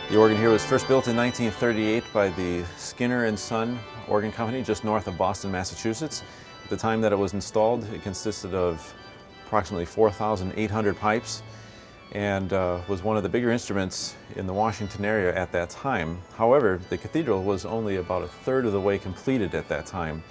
The organ here was first built in 1938 by the Skinner and Son Organ Company just north of Boston, Massachusetts. At the time that it was installed, it consisted of approximately 4,800 pipes and was one of the bigger instruments in the Washington area at that time. However, the cathedral was only about a third of the way completed at that time.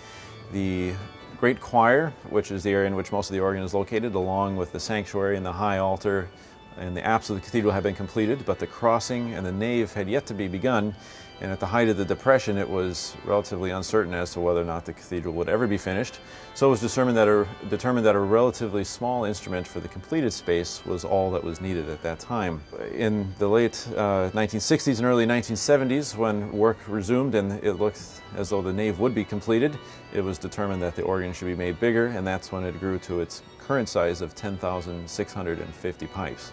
The great choir, which is the area in which most of the organ is located, along with the sanctuary and the high altar and the apse of the cathedral had been completed, but the crossing and the nave had yet to be begun, and at the height of the Depression it was relatively uncertain as to whether or not the cathedral would ever be finished. So it was determined that a relatively small instrument for the completed space was all that was needed at that time. In the late 1960s and early 1970s, when work resumed and it looked as though the nave would be completed, it was determined that the organ should be made bigger, and that's when it grew to its current size of 10,650 pipes.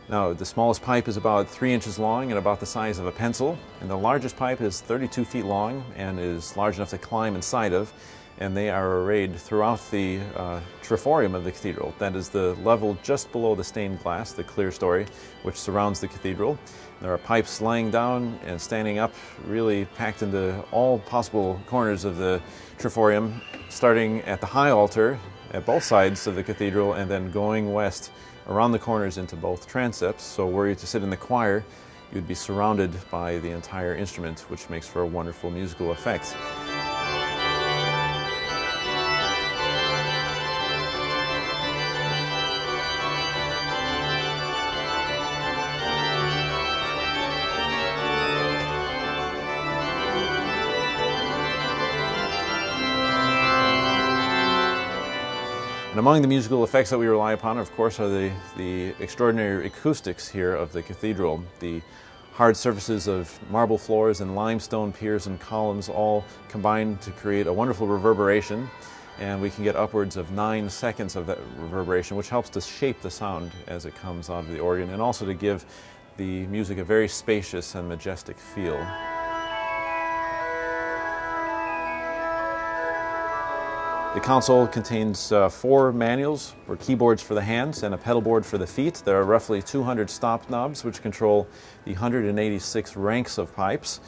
Now, the smallest pipe is about 3 inches long and about the size of a pencil, and the largest pipe is 32 feet long and is large enough to climb inside of, and they are arrayed throughout the triforium of the cathedral. That is the level just below the stained glass, the clear story, which surrounds the cathedral. There are pipes lying down and standing up, really packed into all possible corners of the triforium, starting at the high altar at both sides of the cathedral and then going west around the corners into both transepts. So were you to sit in the choir, you'd be surrounded by the entire instrument, which makes for a wonderful musical effect. And among the musical effects that we rely upon, of course, are the extraordinary acoustics here of the cathedral. The hard surfaces of marble floors and limestone piers and columns all combine to create a wonderful reverberation, and we can get upwards of 9 seconds of that reverberation, which helps to shape the sound as it comes out of the organ, and also to give the music a very spacious and majestic feel. The console contains 4 manuals or keyboards for the hands and a pedal board for the feet. There are roughly 200 stop knobs which control the 186 ranks of pipes.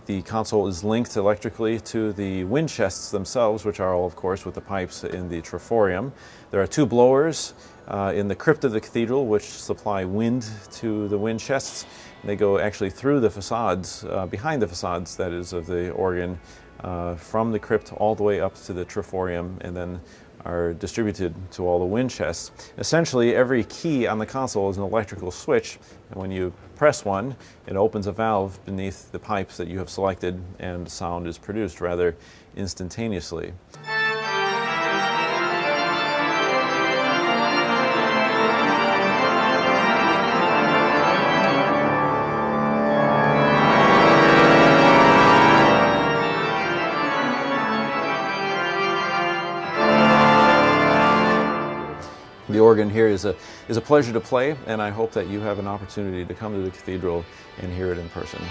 The console is linked electrically to the wind chests themselves, which are all, of course, with the pipes in the triforium. There are 2 blowers in the crypt of the cathedral which supply wind to the wind chests. They go actually through the facades, behind the facades, that is, of the organ, from the crypt all the way up to the triforium, and then are distributed to all the wind chests. Essentially, every key on the console is an electrical switch, and when you press one, it opens a valve beneath the pipes that you have selected, and sound is produced rather instantaneously. The organ here is a pleasure to play, and I hope that you have an opportunity to come to the cathedral and hear it in person.